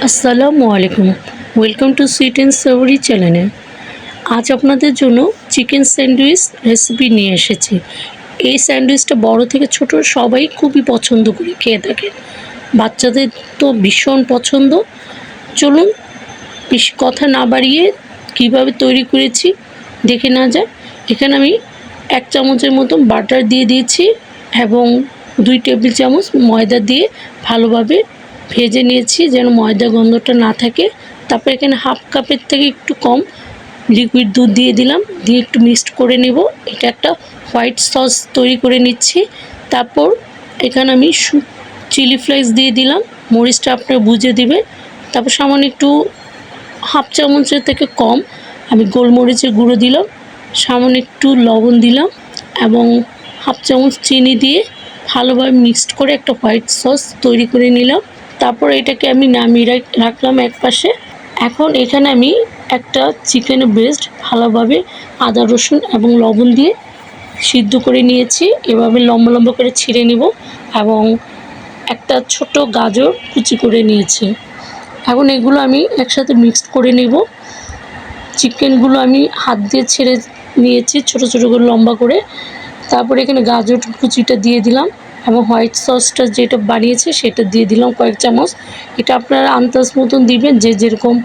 আসসালামু আলাইকুম। Welcome to sweet and সাভরি চ্যানেলে। আজ আপনাদের জন্য চিকেন স্যান্ডউইচ রেসিপি নিয়ে এসেছি। এই স্যান্ডউইচটা বড় থেকে ছোট সবাই খুবই পছন্দ করে খেয়ে থাকে। বাচ্চাদের তো ভীষণ পছন্দ। চলুন বেশি কথা না বাড়িয়ে কীভাবে তৈরি করেছি দেখে না যায়। এখানে আমি 1 চামচের মতো বাটার দিয়ে দিয়েছি এবং 2 টেবিল চামচ ময়দা দিয়ে ভালোভাবে ভেজে নিয়েছি যেন ময়দা গন্ধটা না থাকে। তারপর এখানে হাফ কাপের থেকে একটু কম লিকুইড দুধ দিয়ে দিলাম, দিয়ে একটু মিক্সড করে নেব। এটা একটা হোয়াইট সস তৈরি করে নিচ্ছি। তারপর এখানে আমি চিলি ফ্লেক্স দিয়ে দিলাম, মরিচটা আপনারা বুঝে দিবেন। তারপর সামান্য একটু হাফ চামচের থেকে কম আমি গোলমরিচের গুঁড়ো দিলাম, সামান্য একটু লবণ দিলাম এবং হাফ চামচ চিনি দিয়ে ভালোভাবে মিক্সড করে একটা হোয়াইট সস তৈরি করে নিলাম। তারপর এটাকে আমি নামিয়ে রাখলাম এক পাশে। এখন এখানে আমি একটা চিকেনের ব্রেস্ট ভালোভাবে আদা রসুন এবং লবণ দিয়ে সিদ্ধ করে নিয়েছি। এভাবে লম্বা লম্বা করে ছিঁড়ে নেব এবং একটা ছোট গাজর কুচি করে নিয়েছি। এখন এগুলো আমি একসাথে মিক্সড করে নেব। চিকেনগুলো আমি হাত দিয়ে ছেড়ে নিয়েছি ছোট ছোট করে লম্বা করে। তারপরে এখানে গাজর কুচিটা দিয়ে দিলাম এবং হোয়াইট সসটা যেটা বানিয়েছে সেটা দিয়ে দিলাম কয়েক চামচ। এটা আপনারা আন্দাজ মতন দিবেন, যে যেরকম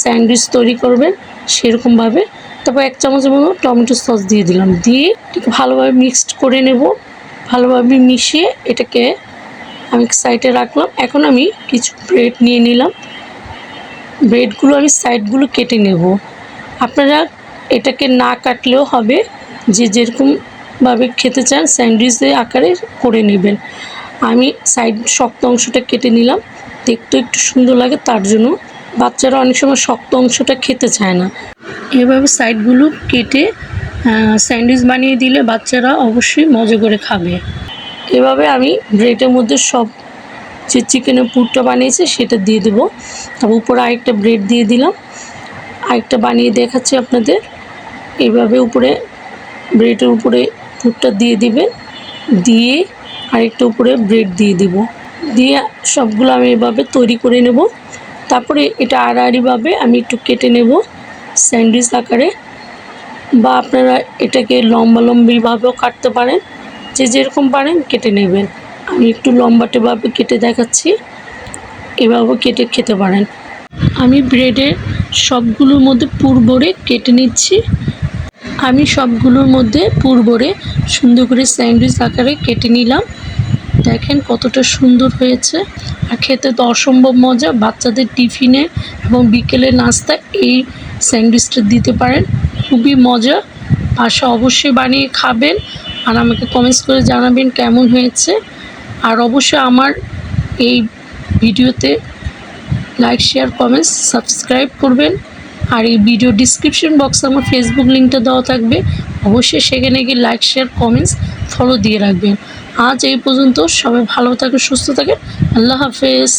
স্যান্ডউইচ তৈরি করবেন সেরকমভাবে। তারপর 1 চামচের মতো টমেটো সস দিয়ে দিলাম, দিয়ে এটাকে ভালোভাবে মিক্সড করে নেব। ভালোভাবে মিশিয়ে এটাকে আমি সাইডে রাখলাম। এখন আমি কিছু ব্রেড নিয়ে নিলাম। ব্রেডগুলো আমি সাইডগুলো কেটে নেব। আপনারা এটাকে না কাটলেও হবে, যে যেরকমভাবে খেতে চান স্যান্ডউইচের আকারে করে নেবেন। আমি সাইড শক্ত অংশটা কেটে নিলাম, দেখতে একটু সুন্দর লাগে তার জন্য। বাচ্চারা অনেক সময় শক্ত অংশটা খেতে চায় না। এভাবে সাইডগুলো কেটে স্যান্ডউইচ বানিয়ে দিলে বাচ্চারা অবশ্যই মজা করে খাবে। এভাবে আমি ব্রেডের মধ্যে সব যে চিকেনের পুরটা বানিয়েছে সেটা দিয়ে দেবো। তারপর উপরে আরেকটা ব্রেড দিয়ে দিলাম, আরেকটা বানিয়ে দেখাচ্ছি আপনাদের। এইভাবে উপরে ব্রেডের উপরে পুরটা দিয়ে দিবেন, দিয়ে আরেকটা উপরে ব্রেড দিয়ে দিব, দিয়ে সবগুলো আমি এভাবে তৈরি করে নেব। তারপরে এটা আড়াআড়িভাবে আমি একটু কেটে নেব স্যান্ডউইচ আকারে, বা আপনারা এটাকে লম্বা লম্বিভাবেও কাটতে পারেন, যে যেরকম পারেন কেটে নেবেন। আমি একটু লম্বাটেভাবে কেটে দেখাচ্ছি, এভাবেও কেটে খেতে পারেন। আমি ব্রেডের সবগুলোর মধ্যে পুর ভরে কেটে নিচ্ছি। আমি সবগুলোর মধ্যে পুর ভরে সুন্দর করে স্যান্ডউইচ আকারে কেটে নিলাম। দেখেন কতটা সুন্দর হয়েছে, আর খেতে তো অসম্ভব মজা। বাচ্চাদের টিফিনে এবং বিকেলের নাস্তায় এই স্যান্ডউইচটা দিতে পারেন, খুবই মজা। বাসা অবশ্যই বানিয়ে খাবেন আর আমাকে কমেন্টস করে জানাবেন কেমন হয়েছে। আর অবশ্যই আমার এই ভিডিওতে লাইক শেয়ার কমেন্টস সাবস্ক্রাইব করবেন। আর এই ভিডিও ডিসক্রিপশন বক্সে আমার ফেসবুক লিঙ্কটা দেওয়া থাকবে, অবশ্যই সেখানে গিয়ে লাইক শেয়ার কমেন্টস ফলো দিয়ে রাখবেন। আজ এই পর্যন্ত, সবাই ভালো থাকেন, সুস্থ থাকেন, আল্লাহ হাফেজ।